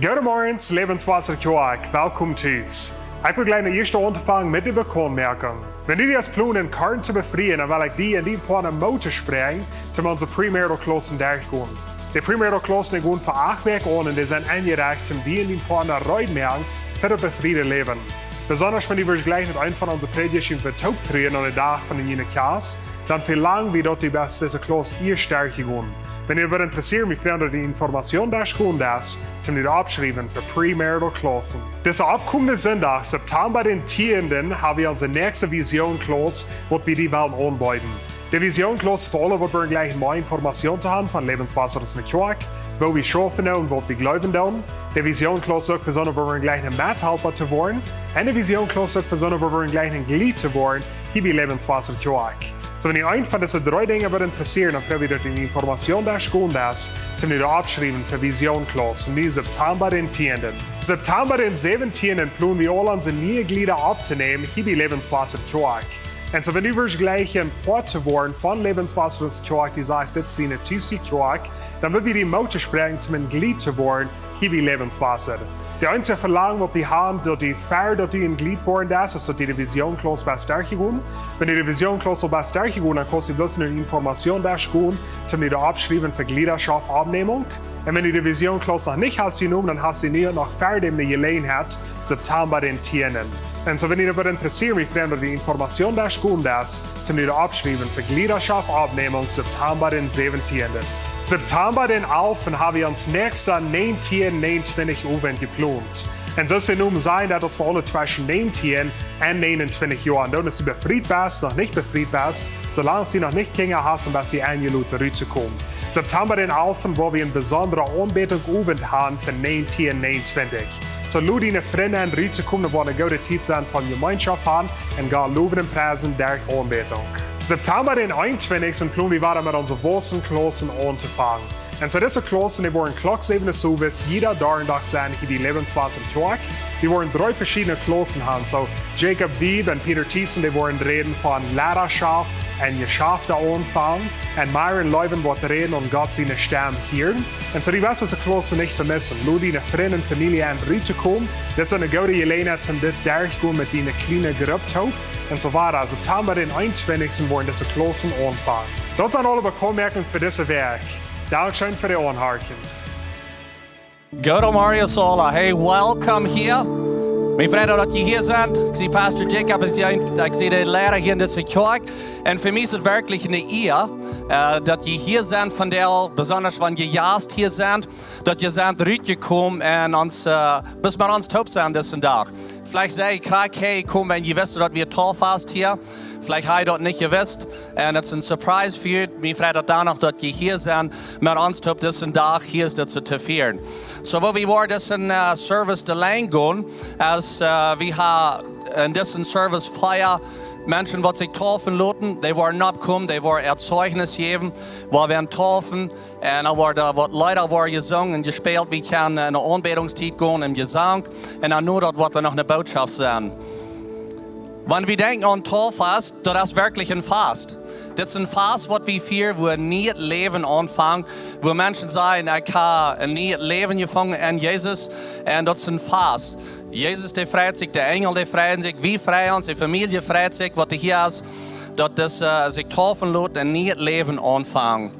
Goedemorgen, Lebenswasserkioak. Welkom thuis. Ik wil gleich de eerste ontvangen met de bekonmerking. Wanneer die als plan in Karten te befrieden, dan wil ik die en die plannen motor springen, om onze premarital klassen durchgaan. De premarital klassen gaan voor 8 weken aan en die zijn aangereicht, om die en die plannen uitmerken voor het befrieden leven. Besonders wanneer we gleich met een van onze predigten vertoopt treden aan de dag van de jene kaas, dan verlangen we dat die best deze klas eerst sterker gaan. Wanneer we interesseren met vrienden die informatie daar schoon is, om die opschrijven voor premarital klassen. Deze opkomende zondag, September den 10e, hebben we onze nächste visionklas, wat we die willen aanbieden. De visionklas voor alle wat we gleich meer informatie te hebben van Lebenswasser in de kerk, wo we schaffen en wat we geloven doen. De visionklas ook voor zo'n waar we gleich een maathelper te worden. En de visionklas ook voor zo'n waar we gleich een glied te worden, hier bij Lebenswasser kerk. So, wenn ihr ein von diesen 3 Dingen würde interessieren, dann freue ich mich, dass die Information da schon ist, zum ihr abschreiben für Visionklassen, die September den 10. September den 17. planen wir alle unsere neuen Glieder abzunehmen, hier bei Lebenswasser Kirk. Und so, wenn du gleich ein Port zu worden von Lebenswasser Kirk, die sagst, das ist eine Tüsi Kirk, dann wird wir die Motor sprengen, zum ein Glied zu werden, hier bei Lebenswasser. Der einzige Verlangen, was wir haben, dass die Fahrer, dass die ein Glied worden ist, ist, dass die Visionklasse bei stärker gehen. Wenn die Visionklasse bei stärker gehen, dann kostet bloß eine Information da gehen, um die abschreiben für Gliederschaft Abnehmung. Und wenn die Visionklasse noch nicht hast genommen, dann hast du nie noch fertig, die gelegen hat, September den 10. Und so, wenn ihr darüber interessiert, wie Freunde die Information da gehen ist, um die abschreiben für Gliederschaft Abnehmung, September den 17. September den 11. haben wir uns nächster 19, 29 Uhr geplant. Und so soll nun sein, dass uns für alle zwischen 19 und 29 Jahren, dann ist du befreit bist, noch nicht befreit bist, solange du noch nicht Kinder hast, um bis die eingeladen rauszukommen. September den 11. wo wir eine besondere Anbetung haben für 19, 29. So lud deine Freunde an rauszukommen, da wollen eine gute Zeit sein von Gemeinschaft haben und gar loben und preisen durch Anbetung. September den 21. planen wir weiter mit unseren Wurzelklassen anzufangen. Und so diese Klassen, die wollen klocksäbende Service jeder Tag sein, hier die Lebenswasser Kirk. Die wollen 3 verschiedene Klassen haben. So Jacob Wieb und Peter Thiessen, die wollen reden von Leiterschaft und Geschäfte anfangen. Und Myron Leuven wird reden und Gott seine Stimme hören. Und so die wirst diese Klassen nicht vermissen. Lud deine Freunde und Familie an rauszukommen. Das ist eine gute Gelegenheit, um das durchzugehen mit deiner kleinen Gruppe. Und so weiter. September den 21. wollen diese Klassen anfangen. Das sind alle Bemerkungen für dieses Werk. Dankeschön für die Anhörung. Good Mario Sola. Hey, welcome hier. Mijn vrienden dat je hier bent. Ik zie Pastor Jacob, ik zie de leraar hier in deze kerk. En voor mij is het werkelijk een eer dat je hier bent vandaag, besonders wanneer je juist hier bent, dat je bent uitgekomen en ons, bis met ons top zijn deze dag. Vielleicht zei ik graag, hey, kom en je wist dat we tof vast hier. Vielleicht habe ich das nicht gewusst. Und es ist ein Surprise für dich. Mir freut es danach, dass ihr hier seid. Mit uns auf diesen Tag hier ist das zu feiern. So, wo wir wollen diesen Service allein gehen, als wir haben in diesen Service feiern, Menschen, die sich taufen lassen, die wollen abkommen, die wollen Erzeugnis geben, wir werden taufen. Und da wird leider gesungen und gespielt. Wir können in eine Anbetungszeit gehen im Gesang. Und dann nur dort wird dann noch eine Botschaft sein. Wenn wir denken an Tauffast, das ist wirklich ein Fast. Das ist ein Fast, was wir feiern, wo ein neues Leben anfangen, wo Menschen sagen, ich habe ein neues Leben gefangen in Jesus, und das ist ein Fast. Jesus, der freut sich, der Engel, der freut sich, wir freuen uns, die Familie freut sich, was hier ist, dass das sich taufen lässt, ein neues Leben anfangen.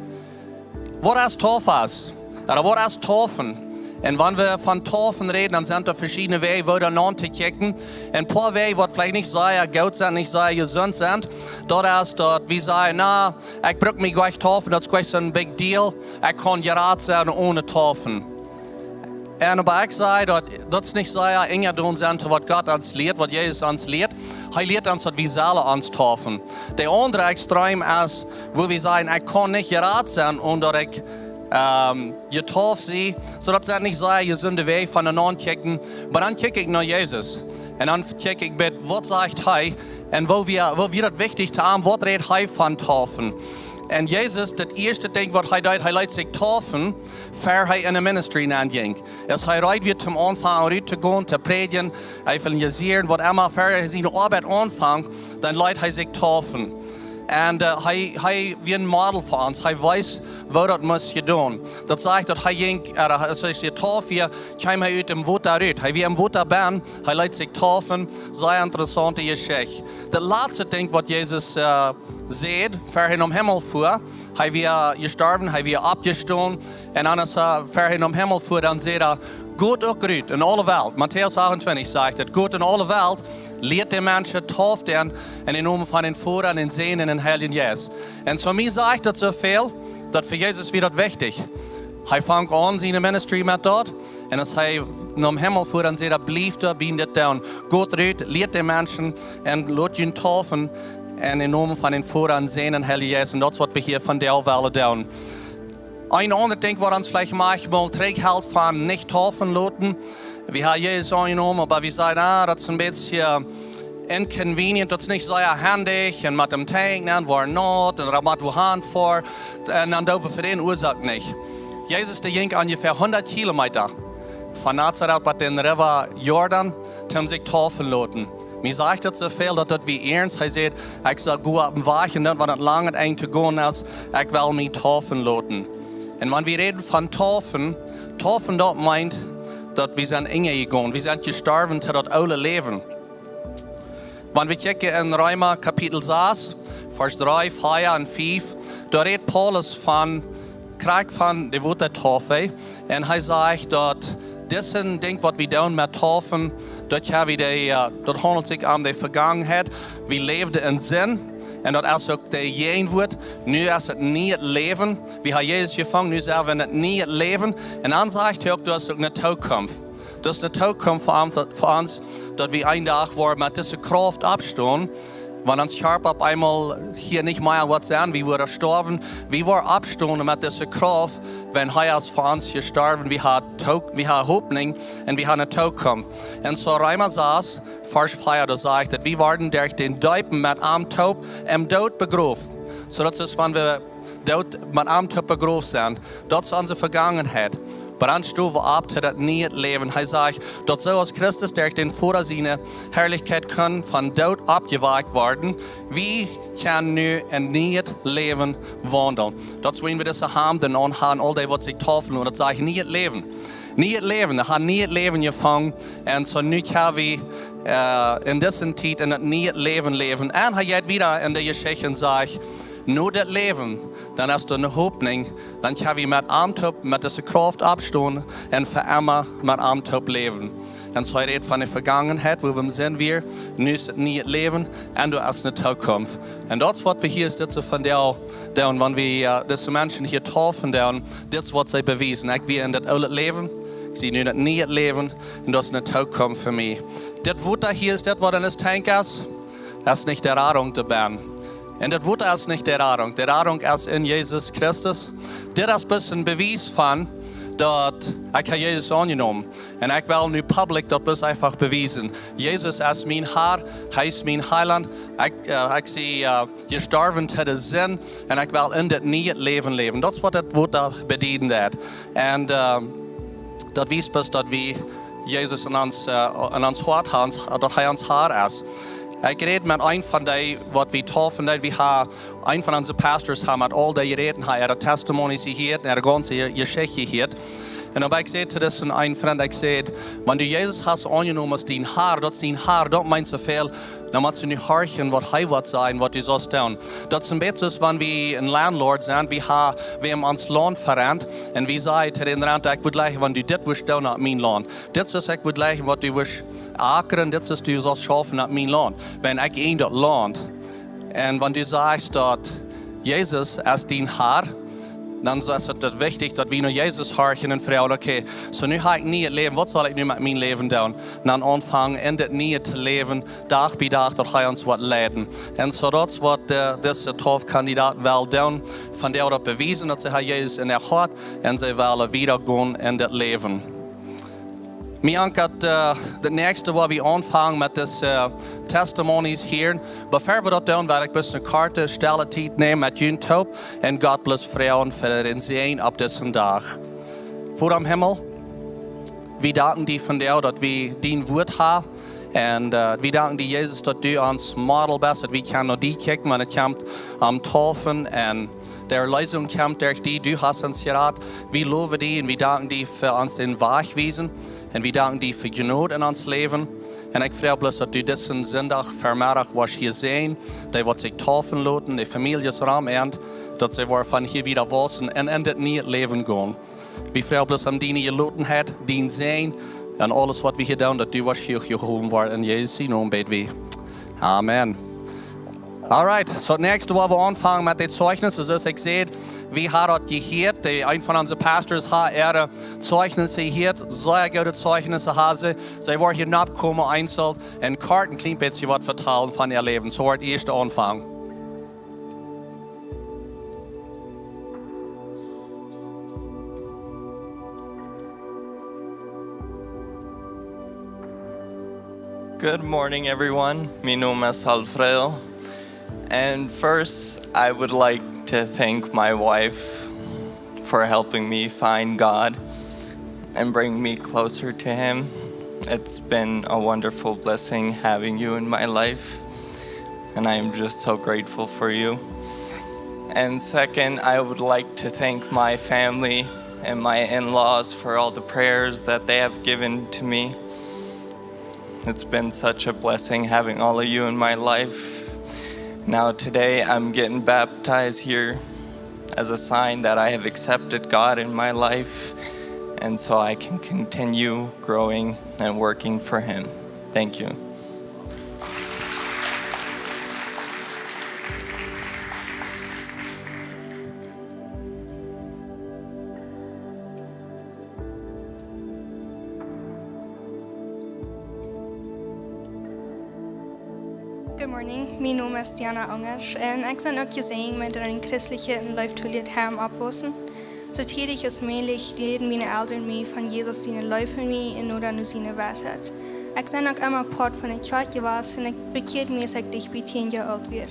Was ist Tauffast? Oder was ist Taufen? Und wenn wir von Taufen reden, dann sind da verschiedene Wege, wo da noch zu kicken. Ein paar Wege, die vielleicht nicht sehr gut sind, nicht sehr gesund sind. Dort ist, dass wir sagen, na, ich brauche mich gleich taufen, das ist gleich so ein Big Deal. Ich kann gerade sein ohne Taufen. Und aber ich sage, dass das nicht sehr enger drin sind, was Gott uns lehrt, was Jesus uns lehrt. Er lehrt uns, dass wir selber uns taufen. Der andere Extrem ist, wo wir sagen, ich kann nicht gerade sein, und dass ich getauft sie, sodass sie nicht sagen, gesunde Weg von der non kicken. Aber dann kicke ich nach Jesus. Und dann kicke ich mit, was sagt er? Und wo wir das wichtig haben, was redet er von Taufen? Und Jesus, das erste Ding, was er tut, er lässt sich taufen, für er in der Ministry anging. Es er reit wird zum Anfang rauszugehen, zu predigen, er will jesieren, was immer für er seine Arbeit anfängt, dann lässt er sich taufen. Und er wie ein Model für uns. Er weiß, wat dat moest je doen. Dat zegt dat hij ging, zoals je tof hier, kwam hij uit dem water uit. Hij wie im water ben, hij liet zich tofen, sehr interessante geschichte. Dat laatste ding wat Jezus zegt, voor hij om Himmel voer, hij weer gestorben, hij weer opgestaan, en anders voor hij om Himmel voer, dan zegt hij, goed ook uit in alle wereld. Matthäus 28 zegt het, goed in alle wereld, leert de mensen tof den in de naam van den Vader en den Zoon en den Heiligen Geest. En zo mij zegt dat zoveel, dat voor Jezus weer dat wichtig. Hij vangt aan zijn ministry met dat. En als hij naar Himmel voert, dan zegt hij, blijf daar, bind dit down. Goed eruit, leert de mensen en laat je tofen. En in naam van den Vader en Zoon en Heiligen Geest. En dat is wat we hier van deel willen doen. Een ander ding wat ons vielleicht manchmal terughält van niet tofen laten. We hebben Jezus aangenomen, maar we zeggen, dat is een beetje inconvenient, dat is niet sehr handig. En met dem tanken, waar not, en daar moeten we hand voor. En dan doen we voor den Ursache niet. Jezus die ging ungefähr 100 Kilometer von Nazareth bei den River Jordan, um sich taufen lassen. Mir sagt das so viel, dass das wie ernst. Er sagt, ich soll gut auf dem Weg und dann, wenn es lange eng zu gehen ist, ich will mich taufen lassen. Und wenn wir reden von Taufen, Taufen dort meint, dass wir sind inge gegangen, wir sind gestorben zu das alte Leben. Wenn wir checken in Römer Kapitel 6, Vers 3, 4 und 5, da redet Paulus von Krieg von der Taufe. Und er sagt, dass das Ding, was wir tun mit Taufen, das handelt sich um die Vergangenheit. Wir lebten in Sinn. Und das ist auch der Jen wird. Nu ist es nie Leben. Wir haben Jesus gefangen, nu sind wir nie Leben. Und dann sagt er auch, das ist auch eine Zukunft. Das ist eine Zukunft für uns, dass wir einen Tag mit dieser Kraft abstehen. Wenn uns Körper auf einmal hier nicht mehr was sein, wie wir sterben, wie wir abstehen mit dieser Kraft, wenn er ist für uns gestorben, wir haben Hoffnung und wir haben eine Zukunft. Und so Römer 6, Vers 4, da sagt, dass wir werden durch den Däupen mit einem Tod im Tod begraben. So das ist, wenn wir dort mit einem Tod begraben sind, das ist unsere Vergangenheit. Aber dann stehen wir ab zu das neue Leben. Er sagt, dass so als Christus durch den Vater seine Herrlichkeit kann von Tod abgeweicht werden, wie kann nu ein neues Leben wandeln. Das wollen wir das haben, denn on haben all die, was sich taufen und das sage ich, neues Leben. Neues Leben, wir haben neues Leben gefangen und so nu können wir in dieser Zeit in das neue Leben leben. Und er geht wieder in der Geschichte und sagt, nur das Leben, dann hast du eine Hoffnung, dann kann wir mit Armtop, mit dieser Kraft abstehen und für immer mit Armtop leben. Und so redet von der Vergangenheit, wo sind wir, nu ist es nie Leben und du hast eine Zukunft. Und das, was wir hier ist, das von der, und wenn wir diese Menschen hier taufen, das wird sie bewiesen. Ich will in das alte Leben, ich sehe nur das nie Leben und das ist eine Zukunft für mich. Das, was hier ist, das, was in das Tank ist, das ist nicht der Radung zu werden. Und das Wort ist nicht der Radung. Der Radung ist in Jesus Christus. Das ist ein bisschen Beweis von, dass ich Jesus angenommen habe. Und ich will nu public das einfach beweisen. Jesus ist mein Herr, er ist mein Heiland. Ich sehe gestorben zu den Sinn und ich will in das neue Leben leben. Das ist, was das Wort bedienen hat. Und das weiß bis, dass wir Jesus in uns Hart haben, dass er uns Herr ist. Ich rede mit einem von denen, was wir taufen, wir haben, einen von unseren Pastors haben mit all die Reden, ihre Testimonies hier, ihre ganze Geschichte hier. Und aber ich sagte das an einen Freund, ich sagte, wenn du Jesus hast angenommen als dein Herr, das ist dein Herr, das meint so viel, dann musst du nicht horchen, was er wird sein, was du sollst tun. Das ist ein bisschen, wenn wir ein Landlord sind, wir haben uns Land verrennt, und wir sagen zu den Renten, ich würde gleich, wenn du das willst tun, nach mein Land. Das ist, ich würde gleich, was du willst ackern, das ist, du sollst schaffen nach mein Land. Wenn ich in das Land, und wenn du sagst, dass Jesus ist dein Herr, dann ist es wichtig, dass wir nur Jesus horchen und fragen, okay, so nu habe ich nie Leben, was soll ich nu mit meinem Leben tun? Und dann anfangen, in das nie zu leben, Tag bei Tag, dass er uns was leiden. Und so das, was dieser Taufkandidat will tun, von der er bewiesen, dass er Jesus in der Hart und sie wollen wiedergehen in das Leben. Mir ankert das nächste, wo wir anfangen mit den Testimonies hier. Bevor wir das tun, werde ich ein bisschen eine Karte, stelle Zeit nehmen mit YouTube und Gott bless Frauen für den Sehen ab diesem Tag. Vor am Himmel, wir danken dir von dir, dass wir dein Wort haben En vi danken dig, Jesus, dat du ons model bist, dat vi kan naar die kijken, maar het komt om tofen en der Leistung komt durch die, du hast uns geraten. Wir loben dich und wir danken dir für uns den Weg weisen. Und wir danken dir für Genot in ons leven. En ik vraag bloß, dat du diesen Sonntag vanmiddag was hier zijn. Die wat zich taufen laten, die families ram en dat ze van hier wieder wassen en in dit nieuwe leven gaan. We vragen bloß om die gelatenheid, die zijn en alles wat we hier doen, dat du was hier gehoven wordt. In Jezus' naam bid we. Amen. Alright, so das nächste, wo wir anfangen mit den Zeugnissen, ist, ich sehe, wie hat das gehört, ein von unseren Pastors hat Zeugnisse gehört, sehr gute Zeugnisse haben sie wollen hier nachkommen, einzeln, und Karten klein bisschen was vertrauen von ihr Leben, so wird der erste Anfang. Good morning, everyone. Mi nome es Alfredo. And first, I would like to thank my wife for helping me find God and bring me closer to Him. It's been a wonderful blessing having you in my life, and I am just so grateful for you. And second, I would like to thank my family and my in-laws for all the prayers that they have given to me. It's been such a blessing having all of you in my life. Now today I'm getting baptized here as a sign that I have accepted God in my life, and so I can continue growing and working for Him. Thank you. Good morning, mijn naam is Diana Angers en ik ben ook gezien met een christelijke en leeftoelied hem opwassen. Zo tätig als möglich leiden meine Eltern mij van Jezus zijn Leuf in mij en nur an zijn Weisheit. Ik ben ook immer part van de kerk geweest en ik bekeerde mich, als ik dich bij 10 Jahre alt werd.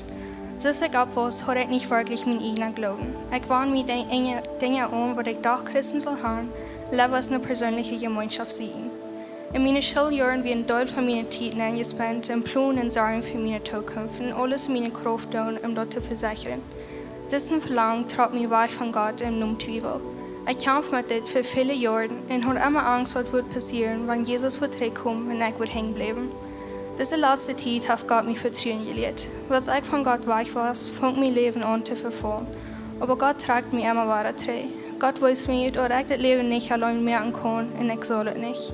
Zoals ik opwas, had ik niet wirklich mijn eigen Glauben. Ik wand mij Dinge aan, wat ik dacht Christen zal haben, leven als eine persönliche Gemeinschaft sein. In meinen Schuljahren wie ein Teil von meiner Zeit eingespannt, im Plan und Sorgen für meine Zukunft und alles meine Kraft tun, um dort zu versichern. Diesen Verlangen trat mich weg von Gott im Zweifel. Ich kämpfe mit dem für viele Jahre und habe immer Angst, was wird passieren, wenn Jesus wird zurückkommen und ich wird hängen bleiben. Diese letzte Zeit hat Gott mich Vertrauen gelehrt. Als ich von Gott weg war, fing mein Leben an zu verfallen. Aber Gott trägt mich immer weiter treu. Gott weiß mir, dass ich das Leben nicht allein merken kann und ich soll es nicht.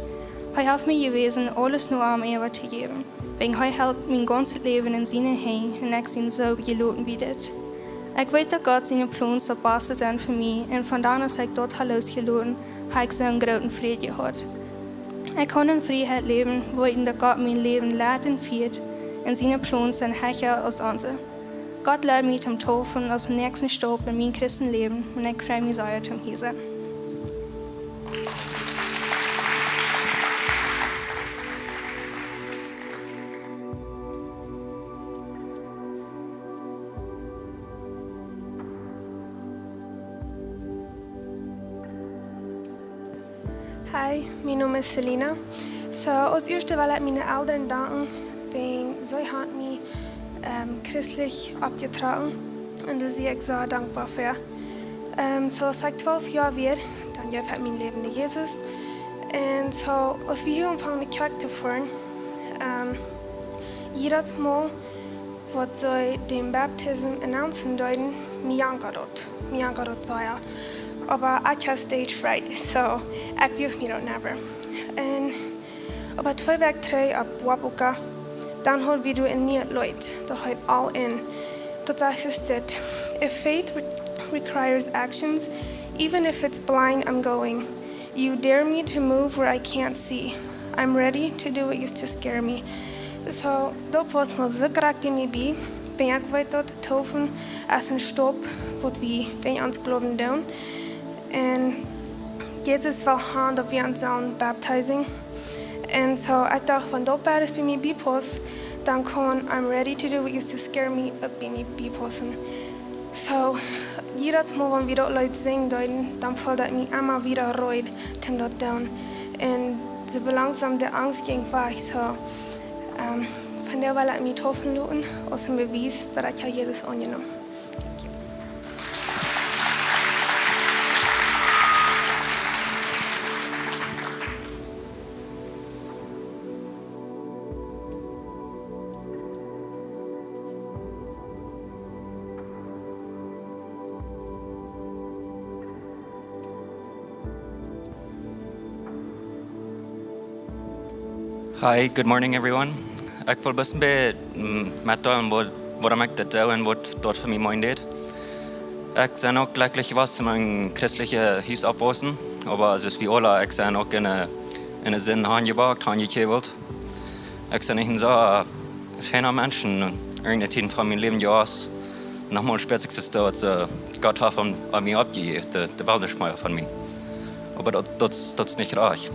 Hij heeft mij gewezen alles nur am Ewer te geben. Wegen hij hält mein ganzes Leben in seinen Händen und ich sind so gelaten wie dit. Ich weiß, dass Gott seine Pläne das Beste sind für mich und von da als ich dort losgeladen habe ich so einen großen Frieden gehabt. Ich kann in Freiheit leben, wo ich dass Gott mein Leben lehrt und führt und seine Pläne sind höher als unsere. Gott lehrt mich zum Taufen aus dem nächsten Stopp in mein Christenleben und ich freue mich sehr zum hier sein. Hi, mijn naam is Selina. Als eerste wil ik mijn Eltern danken, wegen zij haben mich christlich abgetragen und da bin ich sehr dankbar für. Als ich 12 Jahre war, dann gab ich mein Leben mit Jesus. Und als wir hier anfangen, die Kirche zu fahren, jedes Mal, wo sie den Baptism announcen deuten, mir angerot sei. Aber ich habe stage fright, so ich will mich dort never. Und aber 2 Wochen 3 ab Wapuka, dann holt wieder in nieuwe Leute, dat holt all in. Dat is dit. If faith requires actions, even if it's blind, I'm going. You dare me to move where I can't see. I'm ready to do what used to scare me. So, dat was mal so graag bij mij bij. Ben ik weet dat tofen als een stop, wat we bij ons geloven doen. En Jezus wil gaan dat we ons zelf baptizen. En so ik dacht, van dat bad is bij mij bijpas, dan kan I'm ready to do what used to scare me ook bij mij bijpassen. So, jedes Mal, wenn wir dort Leute singen, dann fällt das mir immer wieder reut, um dort down. Und so langsam die Angst ging weg, so Von der will ich mich taufen lassen, als ein Beweis, dass ich Jesus angenommen habe. Hi, good morning everyone. Ik wil best een beetje met waarom ik dit doe en wat dat voor mij mooi deed. Ik ben ook glücklich was in mijn christelijke huis opwassen, aber es ist wie alle, ik ben ook in een zin aangebracht, aangekeveld. Ik ben niet zo fijne mensen, irgendeine Zeit von meinem Leben jaars. Nochmal spezig ist dat Gott hat an mir abgegeben, der Waldesmeier von mir. Aber das ist nicht reich.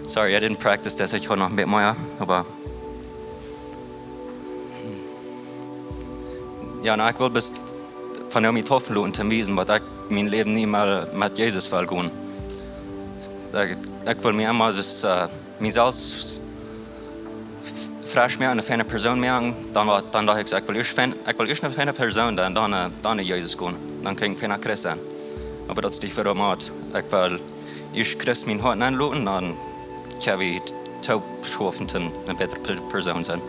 Sorry, I didn't practice das. Ich habe noch ein bisschen mehr, aber ja, ich will bis von mir taufen und wissen, was ich mein Leben nie mal mit Jesus will gehen. Ich will mir immer mich selbst frisch mehr eine feine Person mehr, dann dachte ich, ich will erst eine feine Person, dann Jesus gehen, dann kann ich feiner Christ sein. Aber das ist nicht für Mat. Ich will erst Christ mein Hart anlassen, dann kann ich taubschwafend eine bessere Person sein.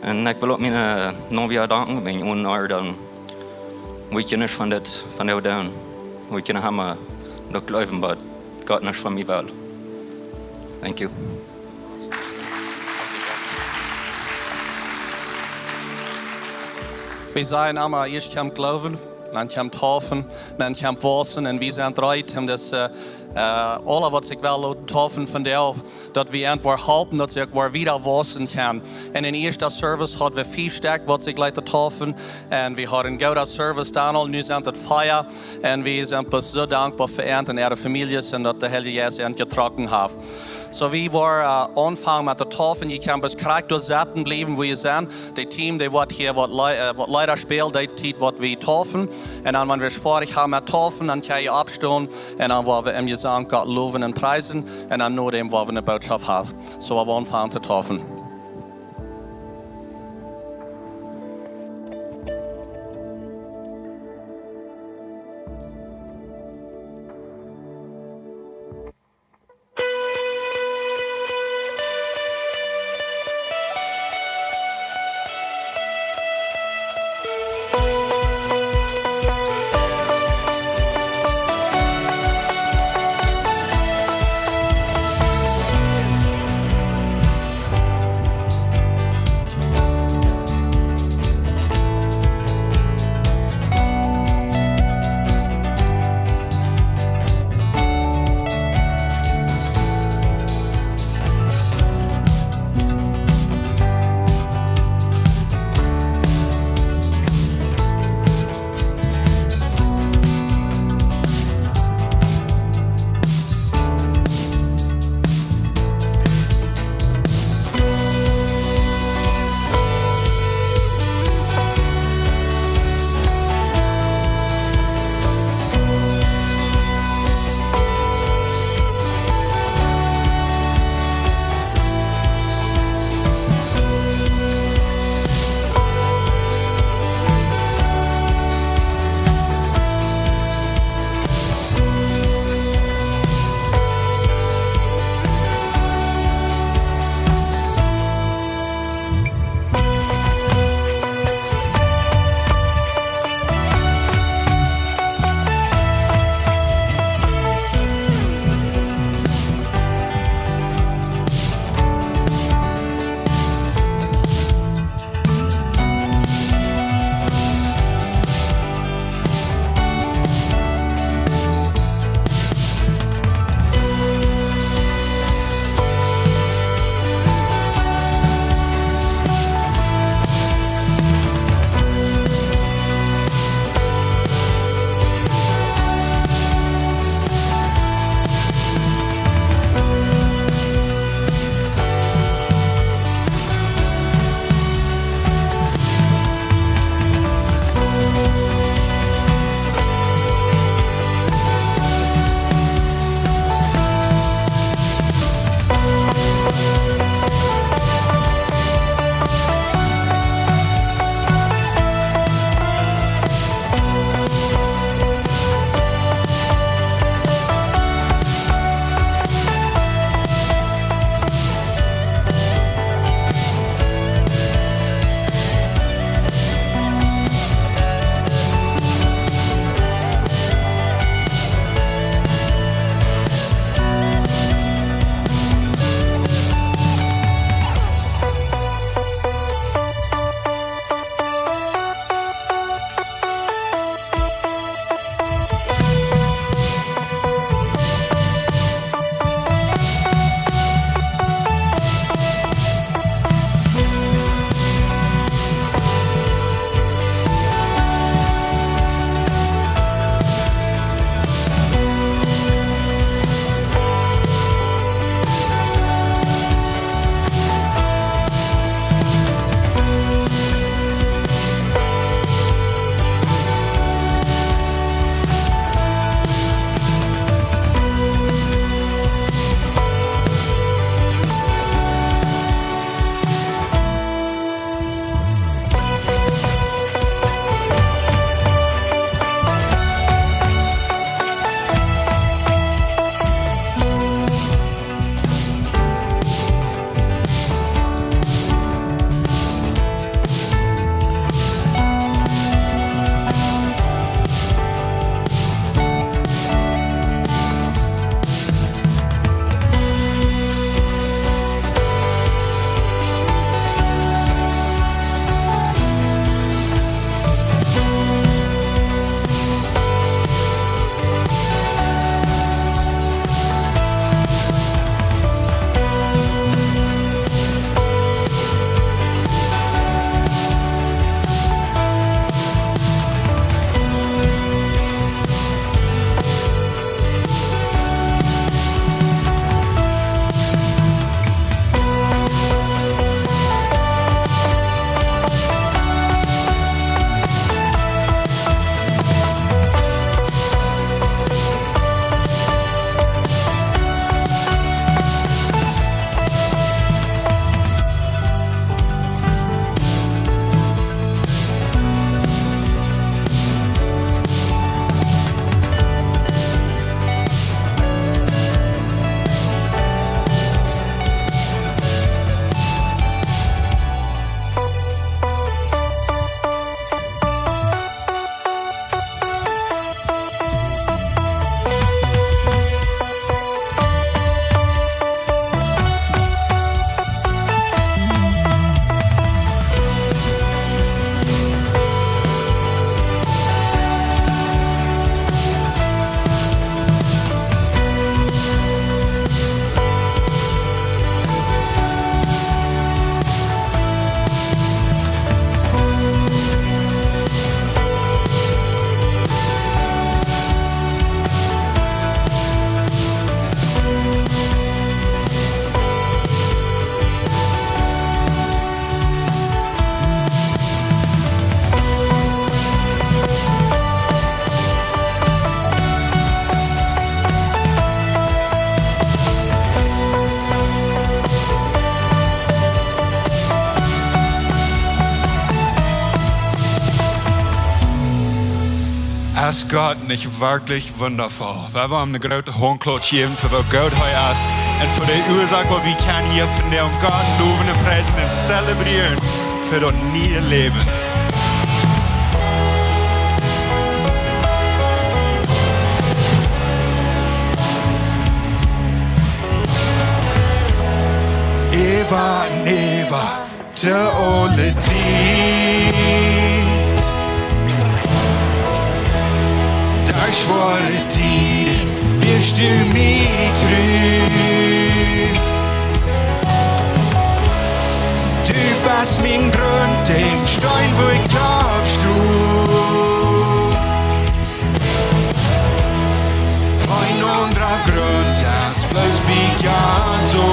Und ich will auch meine Novia danken, wenn ich ohne dann wie ich nicht von der down, wie ich haben noch glauben, aber Gott nicht von mir will. Thank you. Wir zijn allemaal eerst gaan geloven, dan gaan taufen, dan gaan wassen en we zijn eruit om das alle wat ik wel laten taufen van jou, dat we entweder halten, dat ik weer wieder wassen kan. En in eerste service hadden we 5 sterk wat ik laten taufen en we hadden een goede service dan al, nu zijn het feier en we zijn pas zo dankbaar voor en ihre families en dat de Heilige Geist getrokken heeft. So wie wir anfangen mit der Taufen, je kan bis krank durchsetzen bleiben, wo ihr seid. Das Team, die wird hier wat leider spielt, das tut, was wir taufen. Und dann, wenn wir fertig haben mit Taufen, dann kann ihr abstehen. Und dann wollen wir im Gesang Gott loben und preisen. Und dann nur dem, wo wir eine Botschaft haben. So wir anfangen zu taufen. Ist Gott nicht wirklich wundervoll? Wir wollen eine große Handklatsch geben für was Gott heute ist und für die Ursache, was wir können hier von der Gott loben und preisen und zelebrieren für das neue Leben. Eva, Neva, der alle Tid. Derch war Tid, wirst du mich trüg. Du bist mein Grund, den Stein, wo ich aufstuhl. Ein anderer Grund, das bloß wie ja so.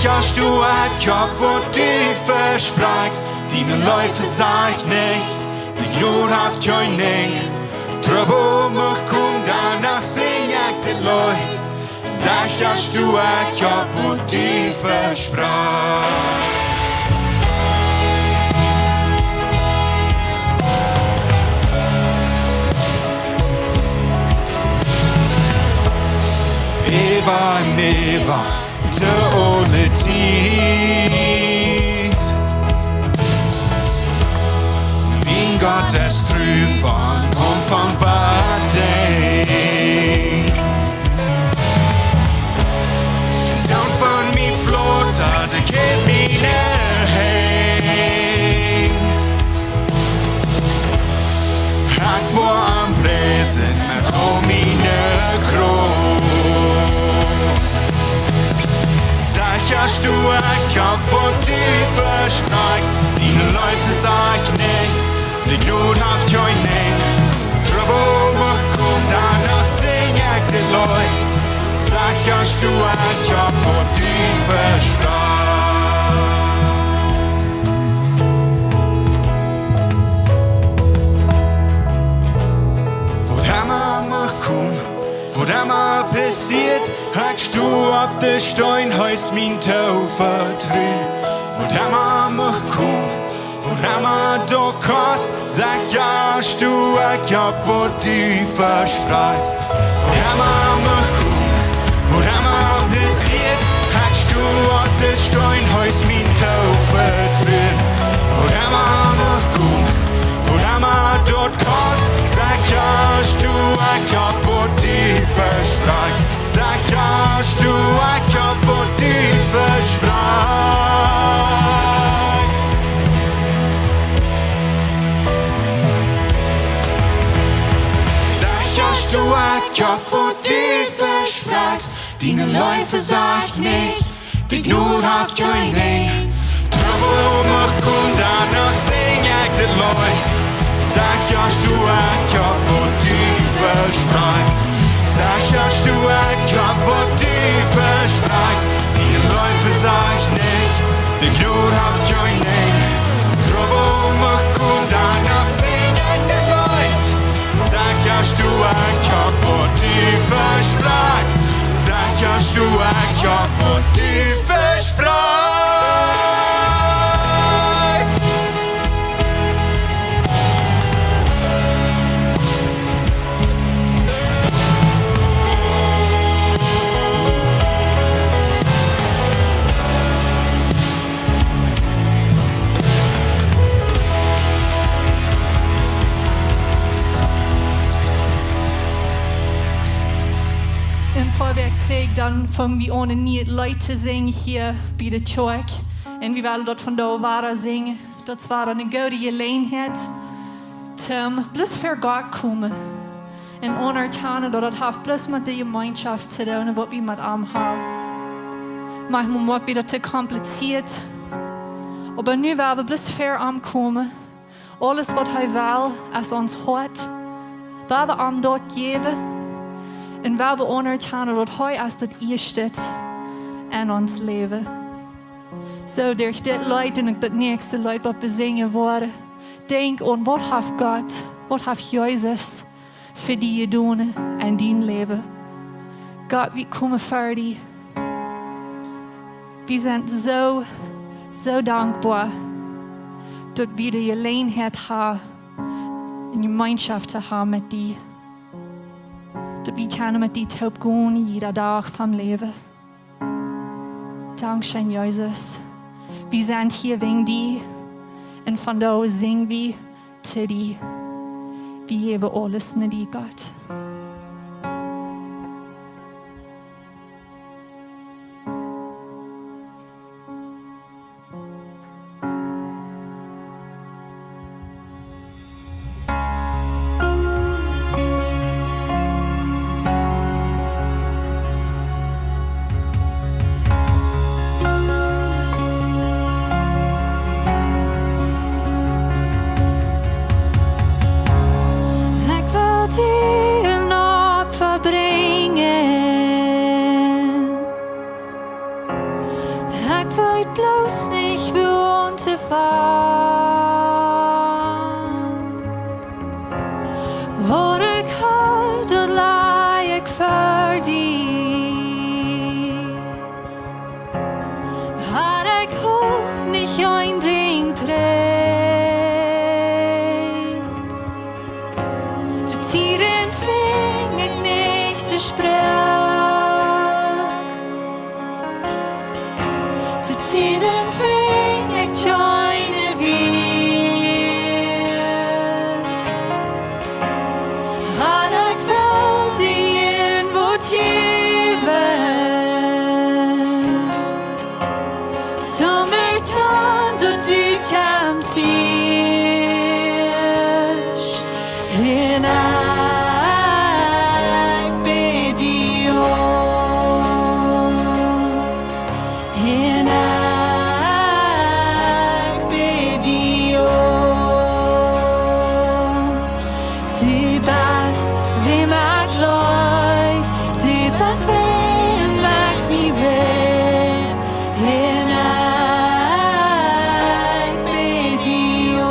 Hast du ein Job, wo du versprichst, deine Läufe sag ich nicht, die Gnade hat kein Ding. Trouble mich kommt, danach sing ich die Leute. Sag, hast du ein Job, wo du versprichst. Eva, Neva, der alle Tid. Mein Gott ist treu von Anfang bis Ende. Down von mir flotter, der geht mir heim. Hat vor am Bläsen mit meine Kron. Hast du ein Job, wo du versprichst, deine Läufe sag ich nicht, die Gnade hat kein Ding. Trouble mich kommt, danach sing ich die Leute. Sag, hast du ein Job, wo du versprichst. Wo der Mann mich kommt, wo der Mann passiert, hast du ab der Steinhaus mein Tau vertrün. Wo der Mann mich kommt, wo der Mann da kost, sag ja, hast du ein Job, wo du versprichst. Wo der Mann mich kommt, wo der Mann passiert, hast du ab der Steinhaus mein Tau vertrün. Wo der Mann mich kommt, wo der Mann dort kost, sag ja, hast du ein Job, wo du versprichst. Sag ja, hast du ein Job, wo du versprichst. Sag, hast du ein Job, wo du versprichst. Deine Läufe sag ich nicht, die Gnade hat kein Ding. Trouble mich kommt, danach sing ich die Leute. Sag, hast du ein Job, wo du versprichst. Sag, hast du ein Job, wo du versprichst. Deine Läufe sag ich nicht, die Gnade hat kein Ding. Trouble mich kommt, danach sing ich die Leute. Sag, hast du ein Job, wo du versprichst. Sag, hast du ein Job, wo du versprichst. Dan fangen wir an, nie Leute singen hier bei der Kirche. Und wir werden dort von da weiter singen. Das war eine gute Gelegenheit, zum bloß für Gott kommen. Und anerkennen, dass das bloß mit der Gemeinschaft zu tun, was wir mit ihm haben. Manchmal wird wieder zu kompliziert. Aber nu werden wir bloß für ihn kommen. Alles, was er will, als uns hat, werden wir ihm dort geben. Und wir will anerkennen, dass heute als das Erste in uns leben. So durch das Leid und das nächste Leid, was besingen wurde, denk an, was hat Gott, was hat Jesus für die getan in dein Leben. Gott, wir kommen vor dir. Wir sind so dankbar. dort wieder Gelegenheit haben, in Gemeinschaft zu haben mit dir. Dort wir können mit dir taub gehen, jeder Tag vom Leben. Dankeschön, Jesus. Wir sind hier wegen dir und von da aus singen wir zu dir. Wir geben alles in dir, Gott. Dio.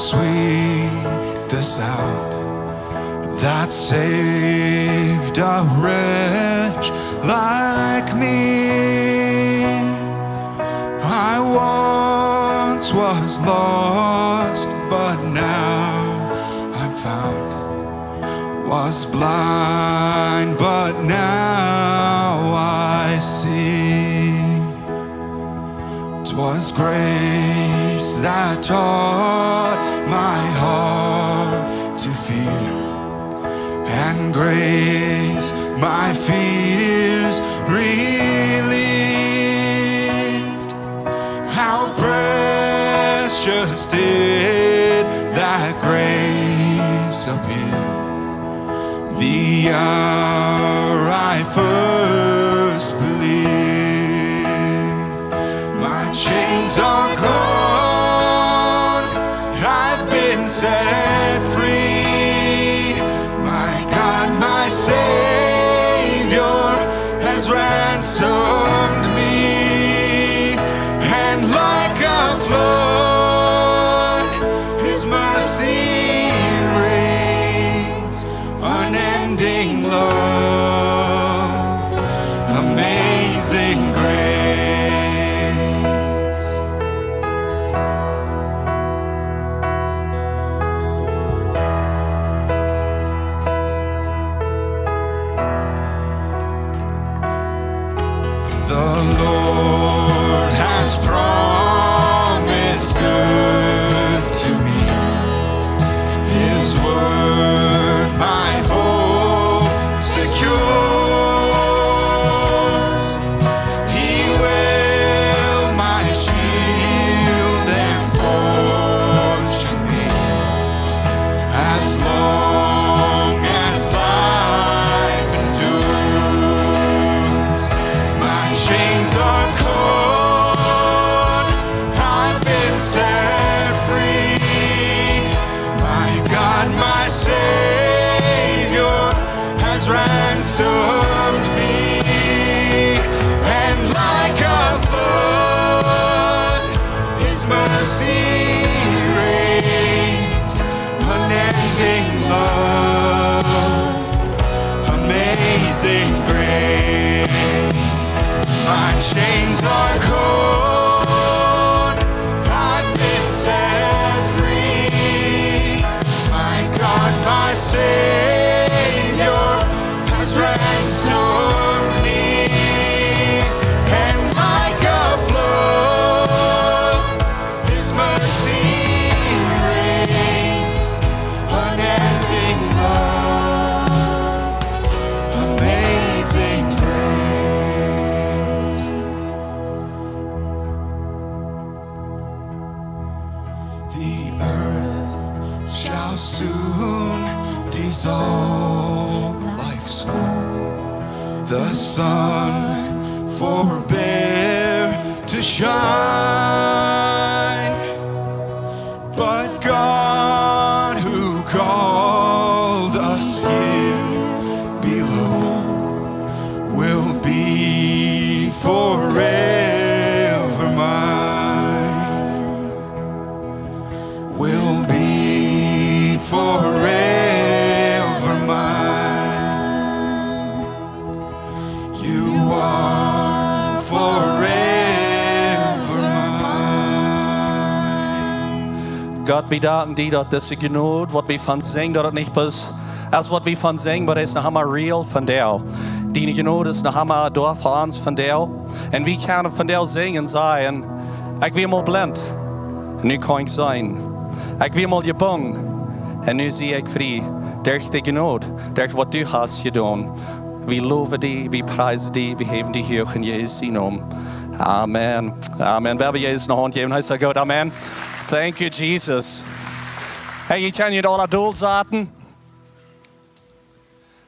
sweet the sound that saved a wretch like me. I once was lost, but now I'm found. Was blind, but now I see. 'Twas grace that taught my heart to fear, and grace my fears relieved. How precious did that grace appear the hour I first believed. My chains are gone, I've been set free. My God, my Savior has ransomed me, and like a flood, His mercy reigns, unending love, amazing grace. The Lord has promised good to me. His word my hope secures. He will my shield and portion be, as long as life endures. My chains are gone, I've been set free. My God, my Savior has ransomed me, and like a flood, His mercy reigns, unending love, amazing grace. My chains are gone, I've been set free. My God, my Savior has ransomed me, and like a flood, His mercy reigns, unending love, amazing grace. The earth shall soon dissolve like snow. The sun forbear to shine, but God who called us here below will be forever mine, will be forever mine. You are forever mine. God, vi danken dig, dat disse genod, wat vi van zingen, dat het niet pas, als wat vi van zingen, maar het is nog allemaal real van jou. Dine genod is nog allemaal door voor ons van jou. En vi kan van jou zingen en zeggen, ik ben mal blind, en nu kan ik zijn. Ik ben mal gebang, en nu zie ik vrij. Durch de genod, durch wat du hast gedaan. Vi loven die, vi prijzen die, vi heven die hoog in Jezus naam. Amen. Amen. We hebben Jezus een hand geven. Hij zegt, amen. Thank you, Jesus. Hey, je kan je alle doel zaten.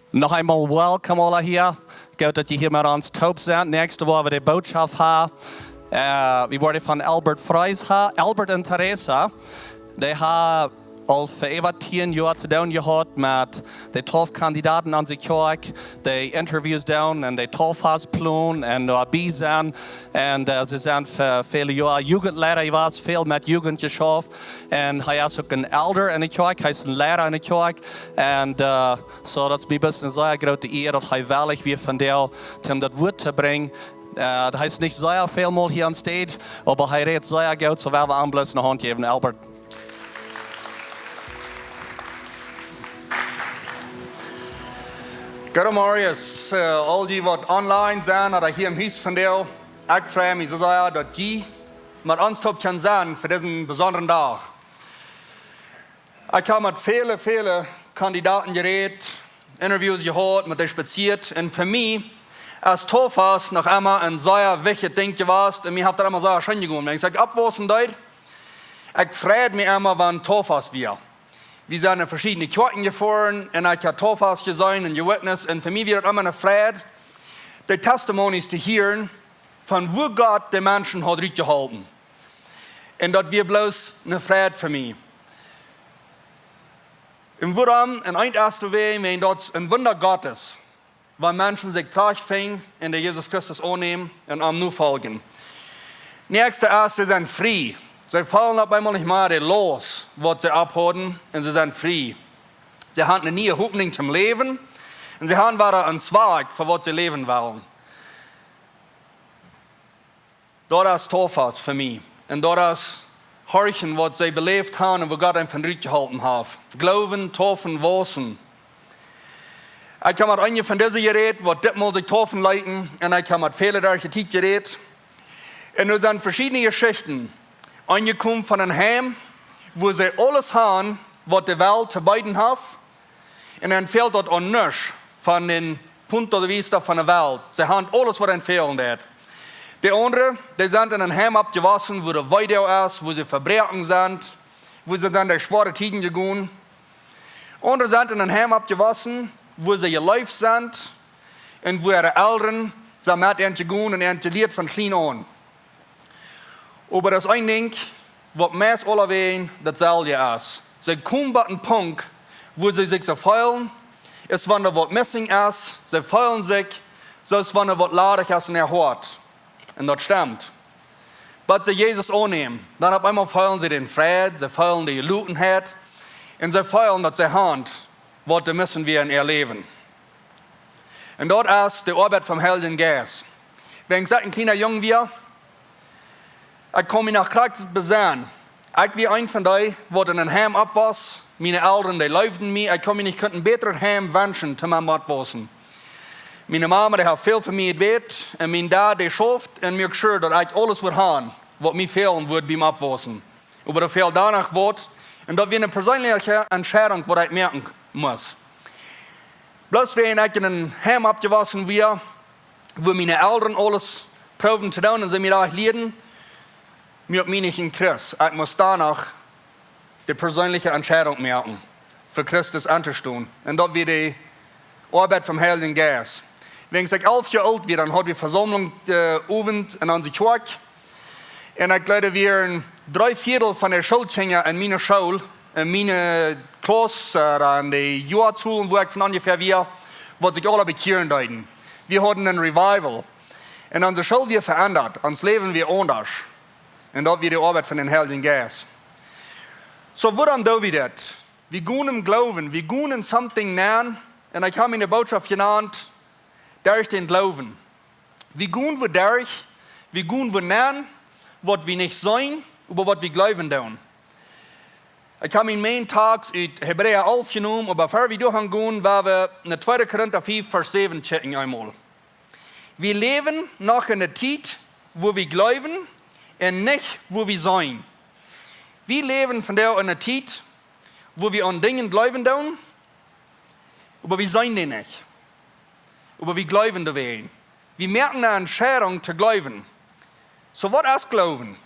Nog einmal welkom alle hier. Goed dat je hier met ons taub bent. Nächste Woche wir die Botschaft haben. Wir worden von Albert Freis haben. Albert und Teresa, die haben al voor over 10 jaar te doen gehad met de 12 kandidaten aan de kerk, de interviews doen en de 12 hasploen en daarbij zijn. En ze zijn voor vele jaren jugendleider geweest, veel met jugend geschafft. En hij is ook een elder in de kerk, hij is een leraar in de kerk. En so dat is mij best een zeer grote eer dat hij wellig weer van deel om dat woord te brengen. Hij is niet zeer veel mal hier on stage, maar hij redt zeer goed, so werden we aanblussen een hand geven, Albert. Goedemorgen, al die wat online zijn, of hier im huis van deel. Ik vraag me zo zeer dat je met ons top kan zijn voor deze bijzondere dag. Ik heb met vele kandidaten geredet, interviews gehoord, met spaziert. En voor mij, als Tofas noch einmal ein sehr wichtiges Ding gewesen. Und mir hat das immer so schön gegangen. Wenn ich sage, abwurzen dort, ich freue mich immer, wenn Tofas wir. Wir sind in verschiedene Kirchen gefahren und ich habe Tofas gesehen und gewitness. Und für mich wird immer eine Freude, die Testimonies zu hören, von wo Gott die Menschen hat gehalten. Und das wird bloß eine Freude für mich. Und warum? In ein erster Weg, wenn das ein Wunder Gottes, weil Menschen sich tragfähig in der Jesus Christus annehmen und am nur folgen. Nächste erste sind frei. Sie fallen auf einmal nicht mehr los, was sie abholen, und sie sind frei. Sie haben eine neue Hoffnung zum Leben und sie haben wieder einen Zweig, für was sie leben wollen. Das ist Tofas für mich. Und das ist Horchen, was sie belebt haben und wo Gott einfach gehalten hat. Gloowen, Tofen, Wosen. Ich habe mit einigen von diesen geredet, die ditmal sich Tofen leiten, und ich habe mit vielen der Architekten geredet. Und es sind verschiedene Geschichten angekommen von einem Heim, wo sie alles haben, was die Welt zu bieten hat. Und dann fehlt dort auch nichts von den Punkt de vista von der Welt. Sie haben alles, was ihnen fehlt. Die anderen, die sind in einem Heim abgewassen, wo der Weidau ist, wo sie Verbrechen sind, wo sie dann durch schwere Tiden gegangen. Andere sind in einem Heim abgewassen, wo sie gelebt sind und wo ihre Eltern sind mit ihnen gegangen und ihnen gelehrt von klein an. Aber das ein Ding, was meist alle wehen, dasselbe ist. Sie kommen bei einem Punkt, wo sie sich so fühlen, es wenn da was missing ist, sie fühlen sich, so es wenn da was ladig ist in ihr Hort. Und das stimmt. Wenn sie Jesus annehmen, dann auf einmal fühlen sie den Frieden, sie fühlen die Gelutenheit und sie fühlen, dass sie haben, was müssen wir in ihr Leben. Und dort ist die Arbeit vom Heiligen Geist. Wenn ich ein kleiner Junge war, ich komme nach Krax besehen. Ich war ein von denen, der in einem Heim ab war. Meine Eltern, die liebten mich. Ich konnte nicht einen besseren Heim wünschen, zu meinem Abwassen. Meine Mama, die hat viel für mich gebetet. Und mein Dad, der schafft und mir geschürt, dass ich alles würde haben, was mir fehlen würde beim Abwassen. Aber das fehlt danach wird. Und das wird eine persönliche Entscheidung, die ich merken muss. Bloß wenn ich in einem Heim abgewassen war, wo meine Eltern alles proben zu tun und sie mir auch lehren, mir mich nicht in Christus. Ich muss danach die persönliche Entscheidung merken, für Christus anzustehen. Und das wird die Arbeit vom Heiligen Geist. Wenn ich 11 Jahre alt war, dann hatten wir Versammlung Abend in unserer Kirche. Und ich glaube, wir 3/4 von der Schulkinder in meiner Schule, in meiner Klasse, an den Jahrschulen, wo ich von ungefähr war, wo sich alle bekehren deuten. Wir hatten ein Revival. Und unsere Schule wird verändert, unser Leben wird anders. Und das wird die Arbeit von den Heiligen Geist. So, woran tun wir das? Wir gehen im Glauben, wir gehen in something nähern. Und ich habe meine Botschaft genannt, durch den Glauben. Wir gehen dadurch, wir gehen nähern, was wir nicht sein, aber was wir glauben tun. Ich habe meinen Tag in Hebräer 11 genommen, aber bevor wir durchgehen, werden wir in 2. Korinther 4, Vers 7 checken einmal. Wir leben noch in der Zeit, wo wir glauben und nicht, wo wir sein. Wir leben von der in der Zeit, wo wir an Dingen glauben tun, aber wir sein die nicht. Aber wir glauben dabei. Wir merken eine Entscheidung zu glauben. So, was ist Glauben?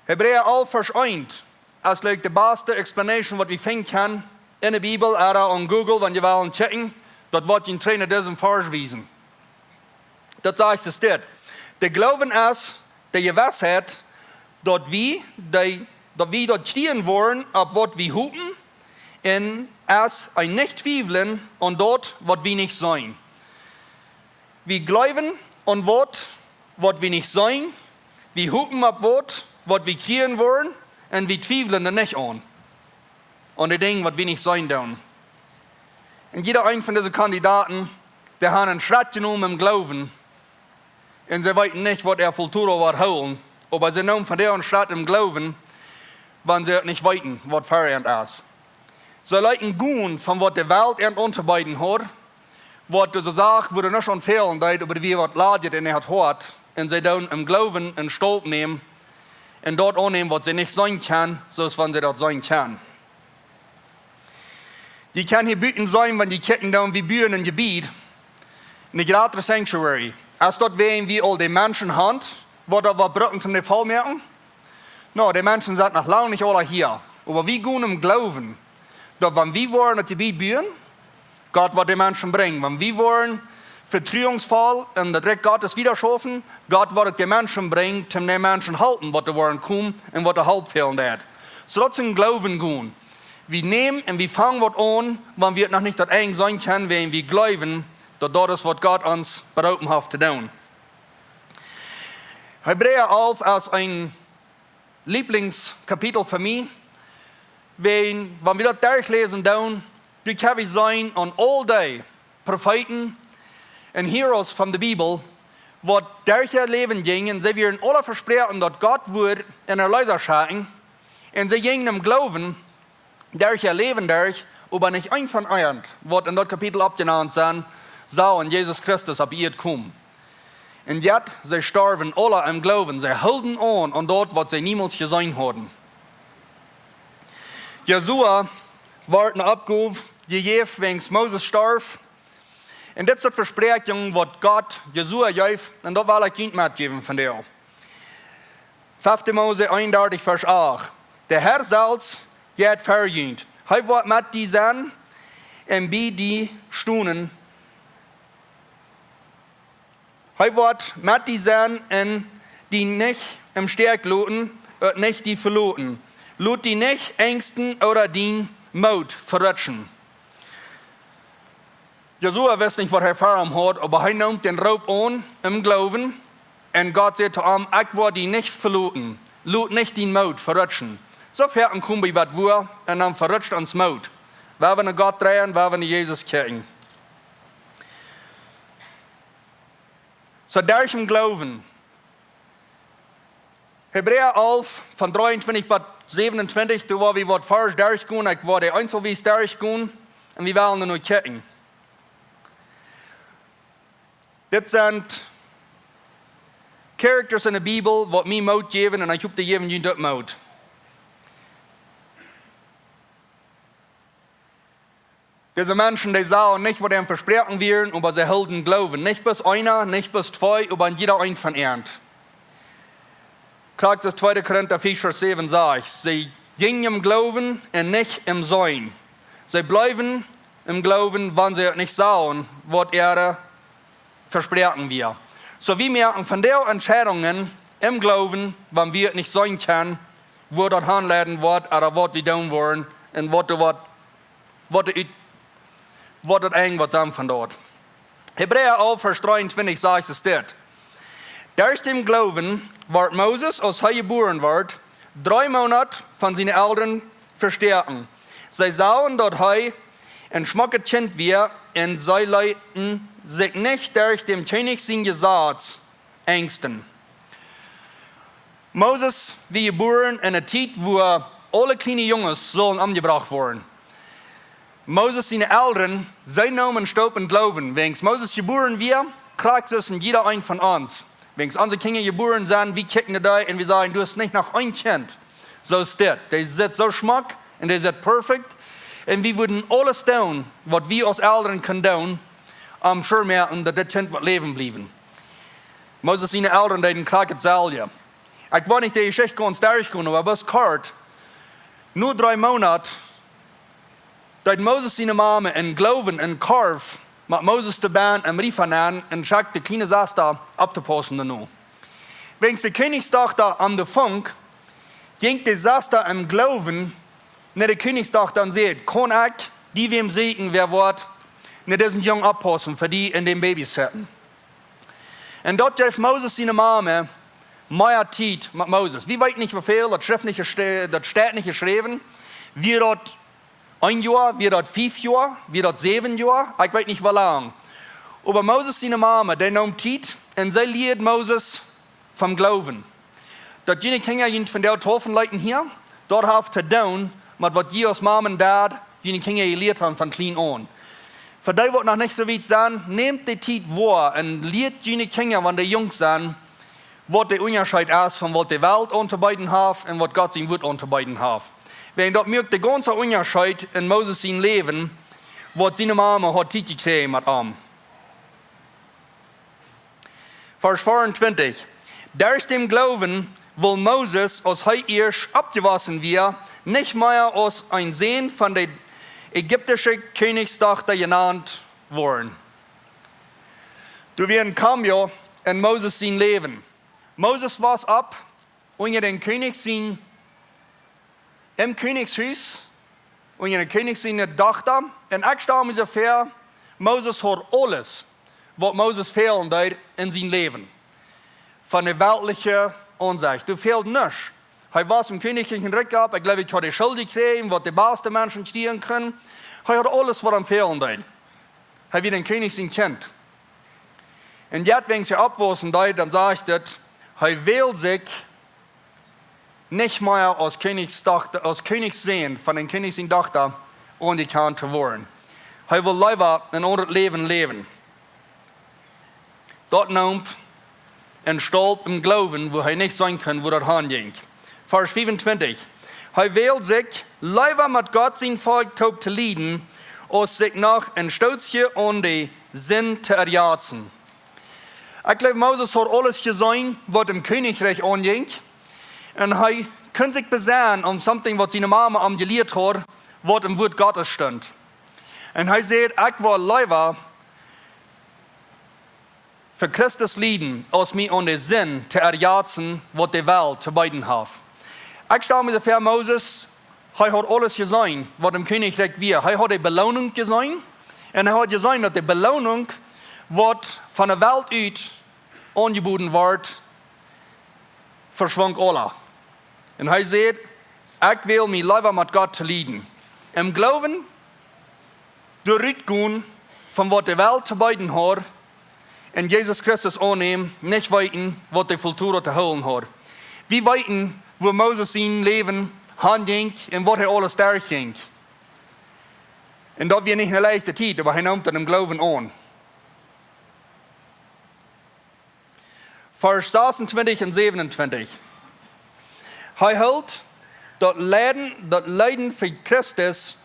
Hebräer 11, Vers 1. Das ist die beste Explanation, was wir finden können in der Bibel oder an Google, wenn ihr wollt checken. Das wird Ihnen Trainer diesem Vers wiesen. Das sagt es dort. Der Glauben ist die Gewissheit, dass wir die dass wir dort stehen wollen, ab was wir hupen, und erst ein nicht zweifeln und dort, was wir nicht sein. Wir glauben und was wir nicht sein, wir hupen ab was wir kriegen wollen, und wir zweifeln dann nicht an. Und die Dinge, was wir nicht sein dürfen. Und jeder ein von diesen Kandidaten, der hat einen Schritt genommen im Glauben, und sie wissen nicht, was er Kultur wird holen, aber sie nehmen von der Schritt im Glauben, wenn sie nicht wissen, was verrennt ist. Sie leiten gut von was die Welt in unterbeiden hat, was du so sagst, wo du nicht schon fehlen deut, aber wie was ladet in der hat, und sie dann im Glauben einen Stolz nehmen, und dort annehmen, was sie nicht sein kann, so als wenn sie dort sein kann. Die kann hier Büten sein, wenn die kicken down wie Bühnen im Gebiet, in der gratis Sanctuary. Als dort wehen wie all die Menschen hand, wo da was Brücken zum Fall merken. No, die Menschen sind noch lange nicht alle hier. Aber wie gehen im Glauben, dass wenn wir wollen, dass die Gebiet bühen, Gott wird die Menschen bringen. Wenn wir wollen, Vertrauensfall und der Dreck Gottes wieder schaffen, Gott wird die Menschen bringen, um die Menschen halten, was die wollen kommen und was der Halt fehlen wird. So das im Glauben gehen. Wir nehmen und wir fangen was an, wenn wir noch nicht das eng sein können, wenn wir glauben, dass das ist, was Gott uns berufen hat zu tun. Hebräer 11 als ein Lieblingskapitel für mich. Wenn wir das durchlesen, dann können wir sein an all die Propheten und Heroes von der Bibel, was durch ihr Leben gingen, sie werden alle versprechen, dass Gott wird in der Leiser schauen, und sie gingen im Glauben, durch ihr Leben durch, aber nicht ein von euch, was in das Kapitel abgenannt sind, sah und Jesus Christus ab ihr kommen. Und jetzt, sie starben alle im Glauben, sie halten an und dort, was sie niemals gesehen haben. Josua wird eine Abgabe gegeben, wegen Moses starb. Und das ist die Versprechung, was Gott Josua gibt, und das will ich Ihnen mitgeben von dir. 5. Mose 31, Vers 8. Der Herr selbst geht verjüngt. Er wird mit die sein und bei die Stunden. Er wird mit die sein und die nicht im Stärk loten, nicht die verloten. Lot die nicht Ängsten oder den Mut verrutschen. Josua weiß nicht, was er erfahren hat, aber er nimmt den Raub an im Glauben und Gott sagt zu ihm, ich werde die nicht verloten. Lot nicht den Mut verrutschen. So fährt ein Kumbi was vor und dann verrutscht uns Mut. Weil wir Gott drehen, weil wir Jesus kennen. So durch im Glauben. Hebräer 11, von 23 bis 27, du war wie was falsch durchgehen, ich war der Einzelwies durchgehen und wir wollen nur kicken. Das sind Charakters in der Bibel, die mir Mut geben und ich habe die geben ihnen dort Mut. Diese Menschen, die sagen nicht, was sie versprechen werden, aber sie halten Glauben. Nicht bis einer, nicht bis zwei, aber jeder ein von ihnen. Klagt das 2. Korinther 4, Vers 7 sagt, sie gingen im Glauben und nicht im Sein. Sie bleiben im Glauben, wenn sie nicht sagen, was er versprechen wir. So wir merken von der Entscheidungen im Glauben, wenn wir nicht sein können, wo das handleiten wird oder was wir tun wollen und was das eigentlich zusammen von dort. Hebräer 11, Vers 23 sagt es dort. Durch den Glauben wird Moses, als er geboren wird, 3 Monate von seinen Eltern verstärken. Sie sahen, dass er ein schmackes Kind wird und sie leiten sich nicht durch den König sein Gesetz ängsten. Moses wie geboren in einer Zeit, wo alle kleine Jungs sollen umgebracht werden. Moses seine Eltern, sie nahmen Stopp und Glauben. Wenn Moses geboren wird, kriegt es jeder ein von uns. Wenn unsere Kinder geboren sind, wir kicken da und wir sagen, du hast nicht noch ein Kind. So ist das. Der sind so schmack und der sind perfekt. Und wir würden alles tun, was wir als Eltern können tun, um zu merken, dass das Kind wird leben bleiben. Moses seine Eltern, die kriegen es selber. Ich weiß nicht, die Geschichte ganz durchgehen, aber was kalt. Nur 3 Monate, dass Moses seine Mama in Gloowen in Karf mit Moses de Band im Riefanan und schaut die kleine Saß da abzupassen. Wenn die Königstochter am der Funk ging Desaster im Gloowen, ne der Königsdag dann seht, kann ich, die wem segen, wer wort, ne diesen Jungen abpassen, für die in den Babys setzen. Und dort gab Moses seine Mama, mehr Zeit mit Moses. Wie weit nicht wie viel, das steht nicht geschrieben, wie dort 1 Jahr, wie dort 5 Jahre, wie dort 7 Jahre, ich weiß nicht wie lang. Aber Moses seine Mama, der nahm Zeit und sie lehrt Moses vom Gloowen. Dat jene Kinder von der Torfenleuten hier, dort haben zu tun, mit was die aus Mama und Dad, jene Kinder gelehrt haben von klein an. Für die wird noch nicht so weit sein, nehmt die Zeit wahr und lehrt jene Kinder, wenn die Jungs sind, was der Unterschied ist von was die Welt unterbeiden hat und was Gott sein Wort unterbeiden hat. Wenn dort merkt der ganze Unterschied in Moses sein Leben, was seine Mama hat tätig gesehen mit ihm. Vers 24. Durch dem Gloowen will Moses, als er erst abgewaschen wird, nicht mehr als ein Sohn von der ägyptischen Königstochter genannt worden. Du wirst Cameo in Moses sein Leben. Moses war ab unter den König sein im Königshaus unter den König seine Tochter. Und ich stelle mir so vor, Moses hat alles, was Moses fehlen deed in sein Leben. Von der weltlichen Ansicht. Du fehlt nichts. Er war im königlichen Reich ab. Ich glaube, ich habe die Schuld gekriegt, was die besten Menschen stehen können. Er hat alles, was ihm fehlen deed. Er wird den König sein Kind. Und jetzt, wenn sie abwaschen deed, dann sagt er, er will sich nicht mehr als Königssohn von den Königsin Tochter anerkannt zu werden. Er will lieber ein anderes Leben leben. Dort nimmt ein Stolz im Gloowen, wo er nicht sein kann, wo das hinging. Vers 25. Er will sich lieber mit Gott sein Volk zu leiden, als sich nach ein Stolzchen und die Sinn zu erjatzen. Ich glaube, Moses hat alles gesehen, was im Königreich anging. Und er kann sich besagen something, was seine Mama ihm gelehrt hat, was im Wort Gottes stand. Und er sagt, ich war lieber für Christus leiden, als mich an den Sinn zu erjatzen, was die Welt zu beiden hat. Ich stelle mir vor, Moses, er hat alles gesehen, was im Königreich war. Er hat die Belohnung gesehen. Und er hat gesehen, dass die Belohnung, was von der Welt aus angeboten wird, verschwand alle. Und er sagt, ich will mich lieber mit Gott leiden. Im Glauben, durchgehen, von was die Welt zu beiden hat, und Jesus Christus annehmen, nicht weiten, was die Kultur zu holen hat. Wie weiten, wo Moses sein Leben hinging und was alles durchging. Und das wird nicht eine leichte Zeit, aber er nimmt dann im Glauben an. Vers 26 und 27. Er hält das Leiden für Christus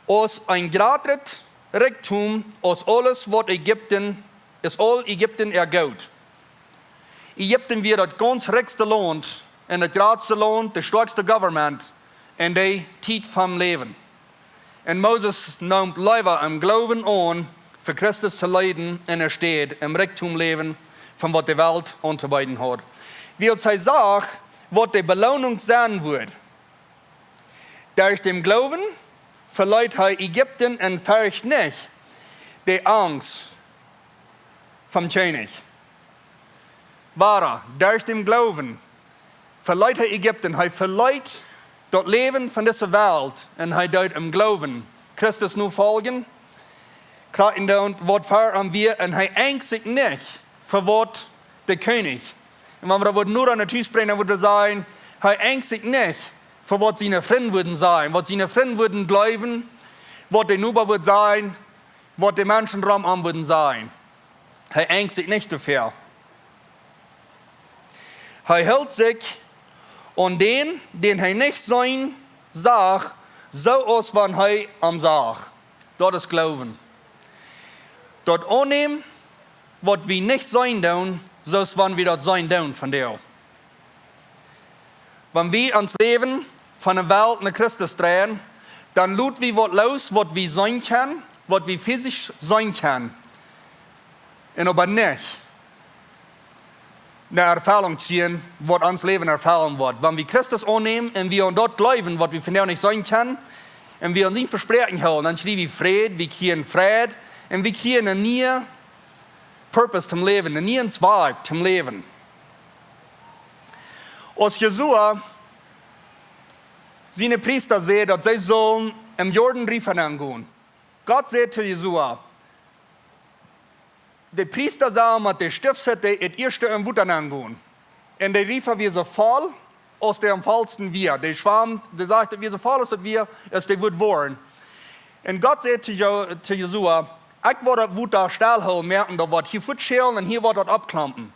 als ein gratis Reichtum, als alles, was Ägypten ist, all Ägypten ergaut. Ägypten wird das ganz reichste Land und das gratis Land, das stärkste Government in der Zeit vom Leben. Und Moses nimmt lieber im Glauben an, für Christus zu leiden, und er steht im Reichtum leben, von was die Welt unterbeiden hat. Wie er sagt, was die Belohnung sein wird. Durch den Glauben verleiht er Ägypten und fürchtet nicht die Angst vom König. Durch den Glauben verleiht er Ägypten, er verleiht das Leben von dieser Welt und er dort im Glauben Christus nur folgen, kraten und was fahren wir und er ängst sich nicht für was der König. Und wenn wir das nur an der Tisch bringen, würde sagen, er ängst sich nicht für was seine Freunde würden sein, was seine Freunde würden glauben, was der Nuber wird sein, was die Menschen rundum würden sein. Er ängst sich nicht dafür. Er hält sich an den er nicht sein sagt, so aus, wenn er am sagt. Das ist Glauben. Dort annehmen, was wir nicht sein tun, so ist, wenn wir das sein tun von dir. Wenn wir ans Leben von der Welt nach Christus drehen, dann tut wir was los, was wir sein können, was wir physisch sein können. Und aber nicht, eine Erfahrung ziehen, was uns Leben erfahren wird. Wenn wir Christus annehmen und wir an dort glauben, was wir von der nicht sein können, und wir uns nicht versprechen haben, dann kriegen wir Frieden, wir kriegen Frieden und wir kriegen einen neuen Purpose zum Leben, einen neuen Zweig zum Leben. Als Jesua seine Priester sehen, dass sie sollen im Jordanrief hineingehen. Gott sagt zu Jesua, die Priester sollen mit der Stiftshütte das erste im Wut hineingehen. Und der Riefer wie so voll, als der am vollsten wir. Der Schwarm, der sagt, wie so voll ist wir, als der wird wollen. Und Gott sagt zu Jesua, ich werde das Wut da stillhalten, merken, da wird hier futschälen und hier wird das abklampen.